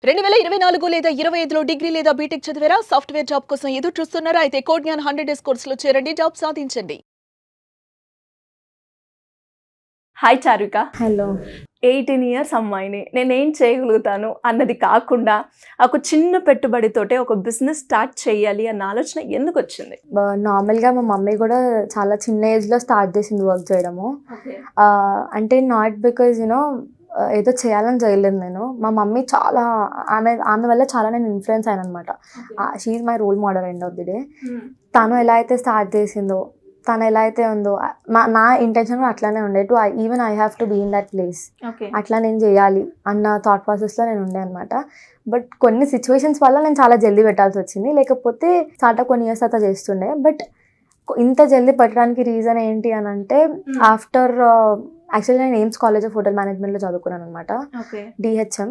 2024 లేదా 25లో డిగ్రీ లేదా బీటెక్ చదివారా? సాఫ్ట్‌వేర్ జాబ్ కోసం ఎదురు చూస్తున్నారా? అయితే కోడ్ జ్ఞాన్ 100 డేస్ కోర్సులో చేరండి. జాబ్ సాధించండి. హాయ్ చారుక. హలో. 18 ఇయర్స్ అమ్మాయిని. నేనేం చేయగలుగుతాను అన్నది కాకుండా ఒక చిన్న పెట్టుబడితోటే ఒక బిజినెస్ స్టార్ట్ చేయాలి అన్న ఆలోచన ఎందుకొచ్చింది? నార్మల్గా మా మమ్మీ కూడా చాలా చిన్న ఏజ్లో స్టార్ట్ చేసింది వర్క్ చేయడము. అంటే నాట్ బికాజ్ ఏదో చేయాలని చేయలేదు నేను. మా మమ్మీ చాలా ఆమె వల్ల చాలా నేను ఇన్ఫ్లుయెన్స్ అయ్యాను అనమాట. She my role model end of the day. తను ఎలా అయితే స్టార్ట్ చేసిందో, తను ఎలా అయితే ఉందో, నా ఇంటెన్షన్ కూడా అట్లానే ఉండే. Even I have to be in that place. అట్లా నేను చేయాలి అన్న థాట్ ప్రాసెస్లో నేను ఉండే అనమాట. బట్ కొన్ని సిచ్యువేషన్స్ వల్ల నేను చాలా జల్దీ పెట్టాల్సి వచ్చింది. లేకపోతే స్టార్ట్అప్ కొన్ని ఇయర్స్ తర్వాత చేస్తుండే. బట్ ఇంత జల్దీ పెట్టడానికి రీజన్ ఏంటి అని అంటే, ఆఫ్టర్ యాక్చువల్లీ నేను ఎయిమ్స్ కాలేజ్ ఆఫ్ హోటల్ మేనేజ్మెంట్లో చదువుకున్నాను అనమాట, డిహెచ్ఎం.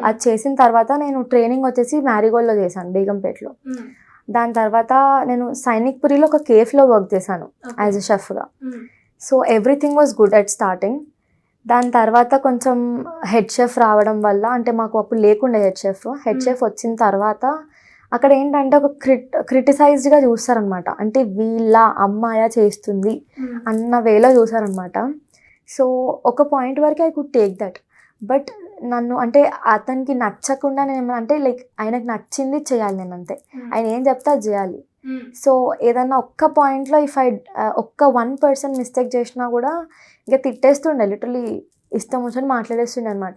అది చేసిన తర్వాత నేను ట్రైనింగ్ వచ్చేసి మ్యారీగోల్డ్లో చేశాను, బేగంపేటలో. దాని తర్వాత నేను సైనిక్పురిలో ఒక కేఫ్లో వర్క్ చేశాను యాజ్ ఎ షెఫ్గా. So everything was good at starting. దాని తర్వాత కొంచెం హెడ్ షెఫ్ రావడం వల్ల, అంటే మాకు అప్పుడు లేకుండే హెడ్ షెఫ్ వచ్చిన తర్వాత అక్కడ ఏంటంటే ఒక క్రిటిసైజ్డ్గా చూస్తారనమాట. అంటే వీళ్ళ అమ్మాయ చేస్తుంది అన్న వేలో చూసారనమాట. సో ఒక పాయింట్ వరకు I could take that. But నన్ను అంటే అతనికి నచ్చకుండా నేను అంటే లైక్ ఆయనకు నచ్చింది చేయాలి నేను, అంతే. ఆయన ఏం చెప్తే అది చేయాలి. సో ఏదన్నా ఒక్క పాయింట్లో ఒక్క 1% మిస్టేక్ చేసినా కూడా ఇక తిట్టేస్తుండే, లిటరలీ ఇష్టం వచ్చి మాట్లాడేస్తుండే అనమాట.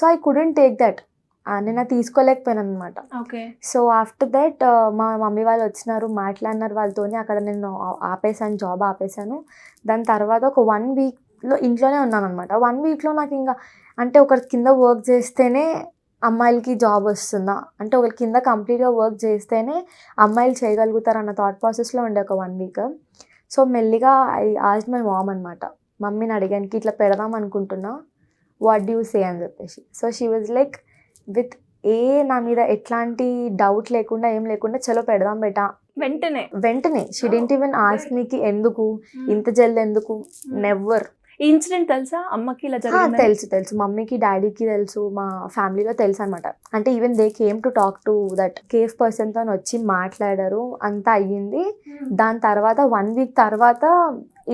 So I couldn't take that. నేను అది తీసుకోలేకపోయాను అనమాట. సో ఆఫ్టర్ దట్ మా మమ్మీ వాళ్ళు వచ్చినారు, మాట్లాడినారు వాళ్ళతోని. అక్కడ నేను జాబ్ ఆపేసాను. దాని తర్వాత ఒక 1 వీక్లో ఇంట్లోనే ఉన్నాను అనమాట. 1 వీక్లో నాకు ఇంకా అంటే ఒకరి కింద వర్క్ చేస్తేనే అమ్మాయిలకి జాబ్ వస్తుందా, అంటే ఒకరి కింద కంప్లీట్గా వర్క్ చేస్తేనే అమ్మాయిలు చేయగలుగుతారు అన్న థాట్ ప్రాసెస్లో ఉండే ఒక 1 వీక్. సో మెల్లిగా ఐ ఆస్క్డ్ మై మామ్ అనమాట. మమ్మీని అడిగానికి ఇట్లా పెడదాం అనుకుంటున్నా, వాట్ డూ యూ సే అని చెప్పేసి. So she was like with నా మీద ఎట్లాంటి డౌట్ లేకుండా ఏం లేకుండా, చలో పెడదాం బేటా వెంటనే. షీ డిడ్ంట్ ఈవెన్ ఆస్క్ మీకి ఎందుకు ఇంత జల్ది ఎందుకు, నెవర్. ఈ ఇన్సిడెంట్ తెలుసా అమ్మకి? ఇలా జరిగింది తెలుసు మమ్మీకి, డాడీకి తెలుసు, మా ఫ్యామిలీలో తెలుసు అనమాట. అంటే even they came to talk to that cafe పర్సన్తో వచ్చి మాట్లాడారు, అంతా అయ్యింది. దాని తర్వాత 1 వీక్ తర్వాత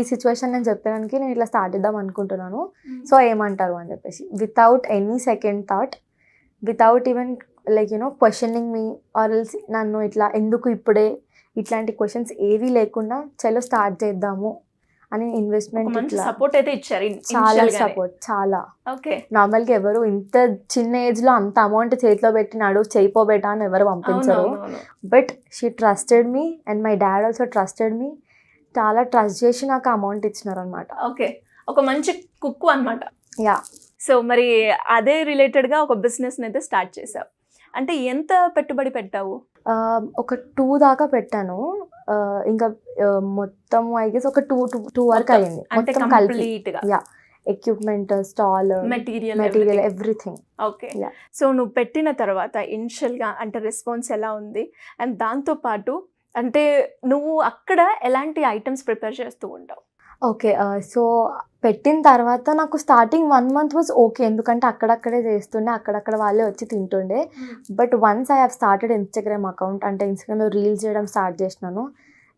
ఈ సిచ్యువేషన్ నేను చెప్పడానికి నేను ఇట్లా స్టార్ట్ చేద్దాం అనుకుంటున్నాను, సో ఏమంటారు అని చెప్పేసి, without any second thought, without even like questioning me or else నన్ను ఇట్లా ఎందుకు ఇప్పుడే, ఇట్లాంటి క్వశ్చన్స్ ఏవీ లేకుండా చలో స్టార్ట్ చేద్దాము అని ఇన్వెస్ట్మెంట్ సపోర్ట్ అయితే ఇచ్చారు. చాలా సపోర్ట్, చాలా. నార్మల్గా ఎవరు ఇంత చిన్న ఏజ్లో అంత అమౌంట్ చేతిలో పెట్టినాడు చేయిపోబెట్టా అని ఎవరు పంపించరు. But she trusted me and my dad also trusted me. చాలా ట్రస్ట్ చేసి నాకు అమౌంట్ ఇచ్చినారు అనమాట. ఒక మంచి కుక్కు అనమాట. యా. సో మరి అదే రిలేటెడ్గా ఒక బిజినెస్ అయితే స్టార్ట్ చేసావు. అంటే ఎంత పెట్టుబడి పెట్టావు? ఒక 2 దాకా పెట్టాను. ఇంకా మొత్తం ఐ గెస్ ఒక 2 వరకు అయ్యింది మొత్తం కలిపి. Yeah, equipment, stall, material everything. So నువ్వు పెట్టిన తర్వాత ఇనిషియల్గా అంటే రెస్పాన్స్ ఎలా ఉంది? అండ్ దాంతోపాటు అంటే నువ్వు అక్కడ ఎలాంటి ఐటమ్స్ ప్రిపేర్ చేస్తూ ఉంటావు? ఓకే. సో పెట్టిన తర్వాత నాకు స్టార్టింగ్ 1 మంత్ వాజ్ ఓకే, ఎందుకంటే అక్కడక్కడే చేస్తుండే, అక్కడక్కడ వాళ్ళే వచ్చి తింటుండే. But once I have started Instagram account, అంటే ఇన్స్టాగ్రామ్లో రీల్స్ చేయడం స్టార్ట్ చేసినాను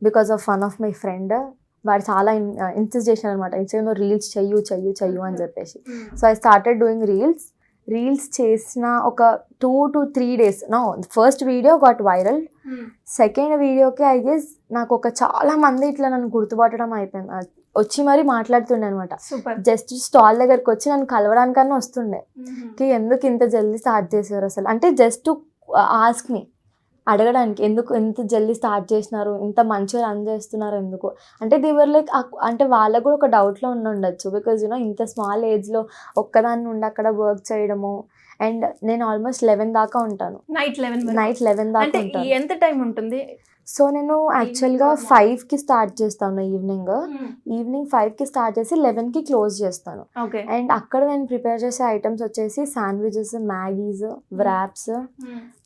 because of one of my friend. వాడు చాలా ఇన్సిస్ట్ చేసినారు అనమాట, ఇన్స్టాగ్రామ్లో రీల్స్ చెయ్యు అని చెప్పేసి. So I started doing reels చేసిన ఒక 2 to 3 days first video got viral. Second వీడియోకి ఐ గెస్ నాకు చాలా మంది ఇట్లా నన్ను గుర్తుపట్టడం అయిపోయింది, వచ్చి మరీ మాట్లాడుతుండే అనమాట. జస్ట్ స్టాల్ దగ్గరకు వచ్చి నన్ను కలవడానికన్నా వస్తుండే, ఎందుకు ఇంత జల్దీ స్టార్ట్ చేశారు అసలు, అంటే జస్ట్ ఆస్క్ మీ, అడగడానికి ఎందుకు ఇంత జల్దీ స్టార్ట్ చేసినారు, ఇంత మంచిగా రన్ చేస్తున్నారు ఎందుకు, అంటే దేవర్ లైక్, అంటే వాళ్ళకు కూడా ఒక డౌట్లో ఉండొచ్చు. బికాజ్ ఇంత స్మాల్ ఏజ్లో ఒక్కదాన్ని ఉండి అక్కడ వర్క్ చేయడము. అండ్ నేను ఆల్మోస్ట్ 11 దాకా ఉంటాను, నైట్ 11 దాకా ఉంటాను. ఎంత టైం ఉంటుంది? సో నేను యాక్చువల్గా 5కి స్టార్ట్ చేస్తాను, ఈవినింగ్ 5కి స్టార్ట్ చేసి 11కి క్లోజ్ చేస్తాను. అండ్ అక్కడ నేను ప్రిపేర్ చేసే ఐటమ్స్ వచ్చేసి sandwiches, Maggie's, wraps,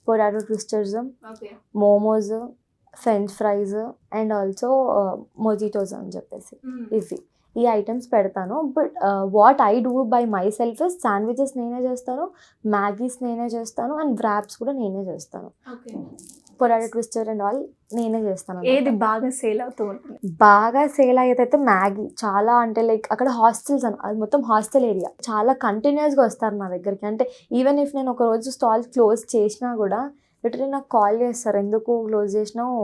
potato twisters, momos, French fries and also mojitos అని చెప్పేసి. ఈ ఐటమ్స్ పెడతాను. But what I do by my self is sandwiches నేనే చేస్తాను, మ్యాగీస్ నేనే చేస్తాను, అండ్ వ్రాప్స్ కూడా నేనే చేస్తాను. పొటాటో ట్విస్టర్ అండ్ ఆల్ నేనే చేస్తాను. ఏది బాగా సేల్ అవుతూ ఉంటుంది? బాగా సేల్ అయ్యేదైతే మ్యాగీ. చాలా అంటే లైక్ అక్కడ హాస్టల్స్ అది మొత్తం హాస్టల్ ఏరియా, చాలా కంటిన్యూస్గా వస్తారు నా దగ్గరికి. అంటే ఈవెన్ ఇఫ్ నేను ఒక రోజు స్టాల్ క్లోజ్ చేసినా కూడా లిటరలీ నాకు కాల్ చేస్తారు, ఎందుకు క్లోజ్ చేసినావు,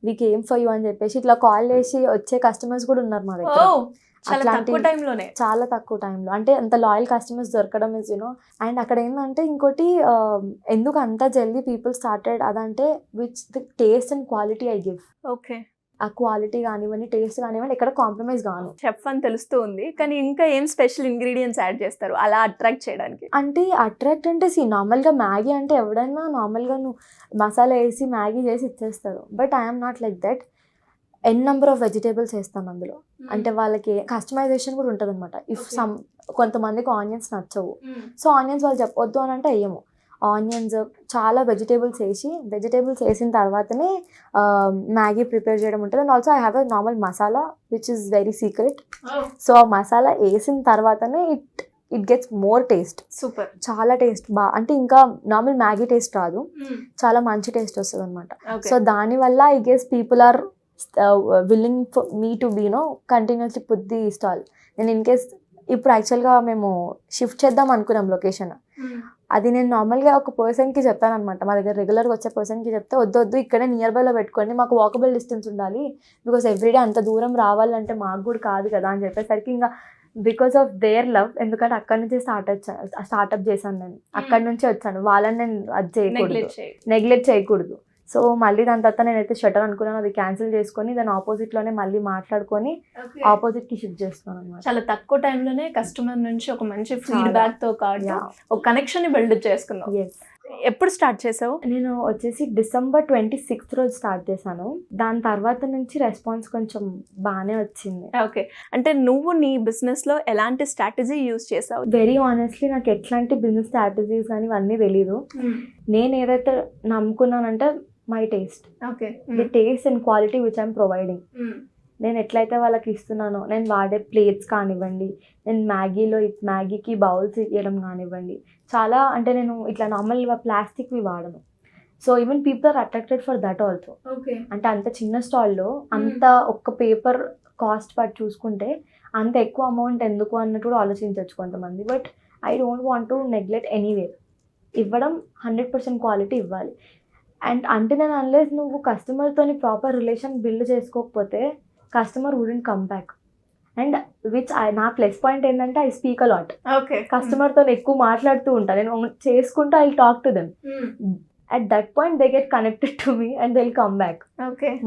వీక్ ఏం ఫర్ యూ అని చెప్పేసి ఇట్లా కాల్ చేసి వచ్చే కస్టమర్స్ కూడా ఉన్నారు మా దగ్గర. చాలా తక్కువ టైంలోనే, చాలా తక్కువ టైంలో, అంటే అంత లాయల్ కస్టమర్స్ దొరకడం ఇస్ యూనో. అండ్ అక్కడ ఏంటంటే ఇంకోటి ఎందుకు అంత జల్దీ పీపుల్ స్టార్టెడ్ అదంటే which the taste and quality I give. Okay, ఆ క్వాలిటీ కానివ్వండి, టేస్ట్ కానివ్వండి, ఎక్కడ కాంప్రమైజ్ కాను. చెఫ్ అని తెలుస్తూ ఉంది, కానీ ఇంకా ఏం స్పెషల్ ఇంగ్రీడియంట్స్ యాడ్ చేస్తారు అలా అట్రాక్ట్ చేయడానికి? అంటే అట్రాక్ట్ అంటే నార్మల్గా మ్యాగీ అంటే ఎవడైనా నార్మల్గా నువ్వు మసాలా వేసి మ్యాగీ చేసి ఇచ్చేస్తారు. But I'm not like that. N number of vegetables వేస్తాను అందులో. అంటే వాళ్ళకి కస్టమైజేషన్ కూడా ఉంటుంది అనమాట. ఇఫ్ సమ్ కొంతమందికి ఆనియన్స్ నచ్చవు, సో ఆనియన్స్ వాళ్ళు చెప్పొద్దు అని అంటే వేయము. ఆనియన్స్ చాలా వెజిటేబుల్స్ వేసిన తర్వాతనే మ్యాగీ ప్రిపేర్ చేయడం ఉంటుంది. And also I have a normal masala which is very secret. So ఆ మసాలా వేసిన తర్వాతనే it gets more taste. Super, చాలా టేస్ట్ అంటే ఇంకా నార్మల్ మ్యాగీ టేస్ట్ రాదు, చాలా మంచి టేస్ట్ వస్తుంది అనమాట. సో దానివల్ల I guess people are willing for me to be no continuously put the stall. నేను ఇన్ కేస్ ఇప్పుడు యాక్చువల్గా మేము షిఫ్ట్ చేద్దాం అనుకున్నాం లొకేషన్. అది నేను నార్మల్గా ఒక పర్సన్కి చెప్పాను అనమాట, మా దగ్గర రెగ్యులర్గా వచ్చే పర్సన్కి చెప్తే వద్దు ఇక్కడే నియర్ బైలో పెట్టుకోండి, మాకు వాకబుల్ డిస్టెన్స్ ఉండాలి, బికాస్ ఎవ్రీడే అంత దూరం రావాలంటే మాకు కూడా కాదు కదా అని చెప్పేసరికి ఇంకా బికాస్ ఆఫ్ దేర్ లవ్, ఎందుకంటే అక్కడి నుంచి స్టార్ట్అప్ చేశాను నేను, అక్కడి నుంచి వచ్చాను, వాళ్ళని నేను అది చేయకూడదు, నెగ్లెక్ట్ చేయకూడదు. సో మళ్ళీ దాని తర్వాత నేనైతే షటర్ అనుకున్నాను, అది క్యాన్సిల్ చేసుకొని దాని ఆపోజిట్లోనే మళ్ళీ మాట్లాడుకొని ఆపోజిట్కి షిఫ్ట్ చేస్తున్నాను అనమాట. చాలా తక్కువ టైంలోనే కస్టమర్ నుంచి ఒక మంచి ఫీడ్బ్యాక్తో కాదు ఒక కనెక్షన్ బిల్డ్ చేసుకున్నాం. ఎప్పుడు స్టార్ట్ చేసావు? నేను వచ్చేసి December 26th రోజు స్టార్ట్ చేశాను. దాని తర్వాత నుంచి రెస్పాన్స్ కొంచెం బాగానే వచ్చింది. ఓకే, అంటే నువ్వు నీ బిజినెస్లో ఎలాంటి స్ట్రాటజీ యూజ్ చేసావు? వెరీ ఆనెస్ట్లీ నాకు ఎట్లాంటి బిజినెస్ స్ట్రాటజీస్ కానీ ఇవన్నీ తెలీదు. నేను ఏదైతే నమ్ముకున్నానంటే my taste, the taste and quality which I'm providing. నేను ఎట్లయితే వాళ్ళకి ఇస్తున్నానో, నేను వాడే ప్లేట్స్ కానివ్వండి, నేను మ్యాగీకి బౌల్స్ ఇవ్వడం కానివ్వండి, చాలా అంటే నేను ఇట్లా నార్మల్గా ప్లాస్టిక్వి వాడను. So even people are attracted for that also. అంటే అంత చిన్న స్టాల్లో అంత ఒక్క పేపర్ కాస్ట్ పట్టి చూసుకుంటే అంత ఎక్కువ అమౌంట్ ఎందుకు అన్నట్టు కూడా ఆలోచించవచ్చు కొంతమంది. But I don't want to neglect anywhere. ఇవ్వడం 100% క్వాలిటీ ఇవ్వాలి. అండ్ అంటే నేను అన్లెస్ నువ్వు కస్టమర్తోని ప్రాపర్ రిలేషన్ బిల్డ్ చేసుకోకపోతే customer wouldn't come back. And which నా ప్లస్ పాయింట్ ఏంటంటే ఐ స్పీక్ అ లాట్. కస్టమర్తో ఎక్కువ మాట్లాడుతూ ఉంటాను, నేను చేసుకుంటూ I talk to them. At that point they get connected to me and they will come back.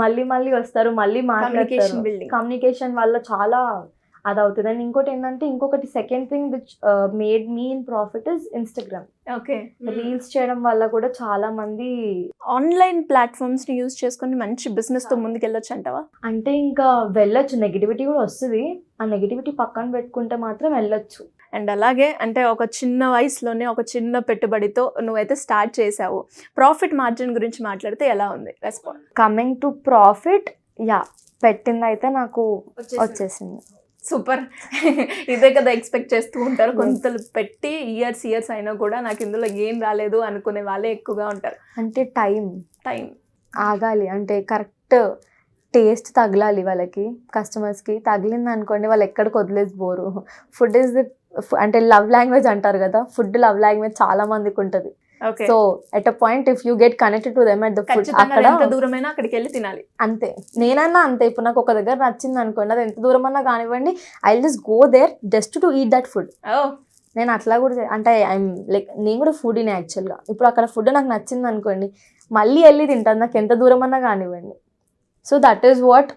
మళ్ళీ వస్తారు, మళ్ళీ మాట్లాడతారు. కమ్యూనికేషన్ వల్ల చాలా అది అవుతుంది. అండ్ ఇంకొకటి second thing which made me in profit is Instagram. Reels చేయడం వల్ల కూడా చాలా మంది ఆన్లైన్ ప్లాట్ఫామ్స్ ని యూజ్ చేసుకొని మంచి బిజినెస్ తో ముందుకు వెళ్ళొచ్చు అంటావా? అంటే ఇంకా వెళ్ళొచ్చు, నెగిటివిటీ కూడా వస్తుంది, ఆ నెగిటివిటీ పక్కన పెట్టుకుంటే మాత్రం వెళ్ళొచ్చు. అండ్ అలాగే అంటే ఒక చిన్న వయసులోనే ఒక చిన్న పెట్టుబడితో నువ్వైతే స్టార్ట్ చేసావు. ప్రాఫిట్ మార్జిన్ గురించి మాట్లాడితే ఎలా ఉంది రెస్పాన్స్? కమింగ్ టు ప్రాఫిట్, పెట్టింది అయితే నాకు వచ్చేసింది. సూపర్, ఇదే కదా ఎక్స్పెక్ట్ చేస్తూ ఉంటారు కొంతలు. పెట్టి ఇయర్స్ అయినా కూడా నాకు ఇందులో ఏం రాలేదు అనుకునే వాళ్ళే ఎక్కువగా ఉంటారు. అంటే టైం ఆగాలి, అంటే కరెక్ట్ టేస్ట్ తగలాలి వాళ్ళకి, కస్టమర్స్కి. తగిలింది అనుకోండి వాళ్ళు ఎక్కడికి వదిలేసి పోరు. ఫుడ్ ఈజ్ ది అంటే లవ్ లాంగ్వేజ్ అంటారు కదా, ఫుడ్ లవ్ లాంగ్వేజ్ చాలా మందికి ఉంటుంది. So at a point if you get connected to them at the food, అక్కడ ఎంత దూరమైనా అక్కడికి వెళ్ళి తినాలి. అంతే, నేనన్నా అంతే. ఇప్పుడు నాకు ఒక దగ్గర నచ్చింది అనుకోండి, అది ఎంత దూరం అన్నా కానివ్వండి, I will just go there just to eat that food. నేను అట్లా కూడా అంటే ఐఎమ్ లైక్, నేను కూడా ఫుడీనే యాక్చువల్గా. ఇప్పుడు అక్కడ ఫుడ్ నాకు నచ్చింది అనుకోండి, మళ్ళీ వెళ్ళి తింటాను, నాకు ఎంత దూరం అన్నా కానివ్వండి. So that is what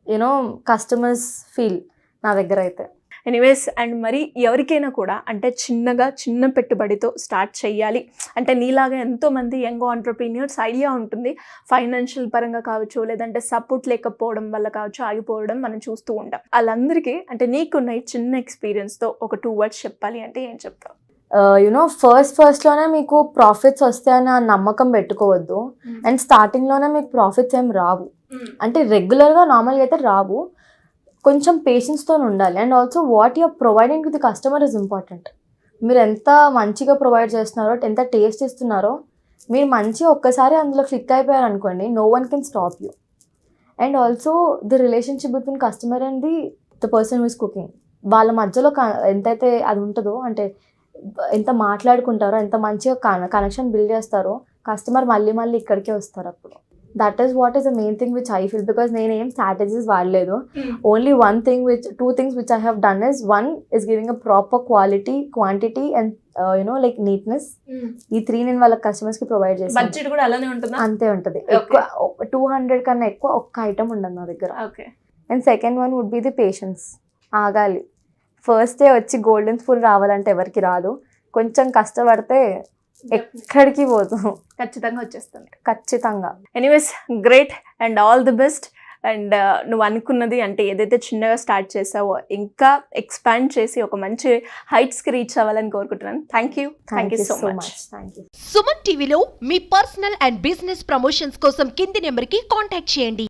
you know customers feel నా దగ్గర అయితే. ఎనీవేస్, అండ్ మరి ఎవరికైనా కూడా అంటే చిన్న పెట్టుబడితో స్టార్ట్ చేయాలి అంటే నీలాగా ఎంతోమంది యంగ్ ఆంటర్ప్రీనియర్స్ ఐడియా ఉంటుంది, ఫైనాన్షియల్ పరంగా కావచ్చు, లేదంటే సపోర్ట్ లేకపోవడం వల్ల కావచ్చు ఆగిపోవడం మనం చూస్తూ ఉంటాం. వాళ్ళందరికీ అంటే నీకున్న ఈ చిన్న ఎక్స్పీరియన్స్తో ఒక 2 words చెప్పాలి అంటే ఏం చెప్తావు? యునో ఫస్ట్లోనే మీకు ప్రాఫిట్స్ వస్తాయని నమ్మకం పెట్టుకోవద్దు. అండ్ స్టార్టింగ్లోనే మీకు ప్రాఫిట్స్ ఏం రావు, అంటే రెగ్యులర్గా నార్మల్గా అయితే రావు. కొంచెం పేషెన్స్తో ఉండాలి. And also what you're providing to the customer is important. మీరు ఎంత మంచిగా ప్రొవైడ్ చేస్తున్నారో, ఎంత టేస్ట్ ఇస్తున్నారో, మీరు మంచిగా ఒక్కసారి అందులో క్లిక్ అయిపోయారు అనుకోండి, no one can stop you. And also the relationship between customer and the person who is cooking, వాళ్ళ మధ్యలో ఎంతైతే అది ఉంటుందో, అంటే ఎంత మాట్లాడుకుంటారో, ఎంత మంచిగా కనెక్షన్ బిల్డ్ చేస్తారో, కస్టమర్ మళ్ళీ మళ్ళీ ఇక్కడికే వస్తారు అప్పుడు. That is what is the main thing which I feel. Because నేను ఏం స్ట్రాటజీస్ వాడలేదు. Only two things which I have done is, one is giving a proper quality, quantity and like neatness. ఈ 3 నేను వాళ్ళ కస్టమర్స్కి ప్రొవైడ్ చేస్తాను. Budget కూడా అలానే ఉంటుందా? అంతే ఉంటుంది. ఎక్కువ 200 కన్నా ఎక్కువ ఒక్క ఐటమ్ ఉండదు నా దగ్గర. Okay. And second one would be the patience. ఆగాలి. ఫస్ట్ డే వచ్చి గోల్డెన్ స్పూన్ రావాలంటే ఎవరికి రాదు. కొంచెం కష్టపడితే ఎక్కడికి పోదు, ఖచ్చితంగా వచ్చేస్తుంది. ఖచ్చితంగా. Anyways, great and all the best. And నువ్వు అనుకున్నది, అంటే ఏదైతే చిన్నగా స్టార్ట్ చేసావో ఇంకా ఎక్స్పాండ్ చేసి ఒక మంచి హైట్స్కి రీచ్ అవ్వాలని కోరుకుంటున్నాను. Thank you so much. Thank you. Suman టీవీలో మీ పర్సనల్ అండ్ బిజినెస్ ప్రమోషన్స్ కోసం కింది నెంబర్కి కాంటాక్ట్ చేయండి.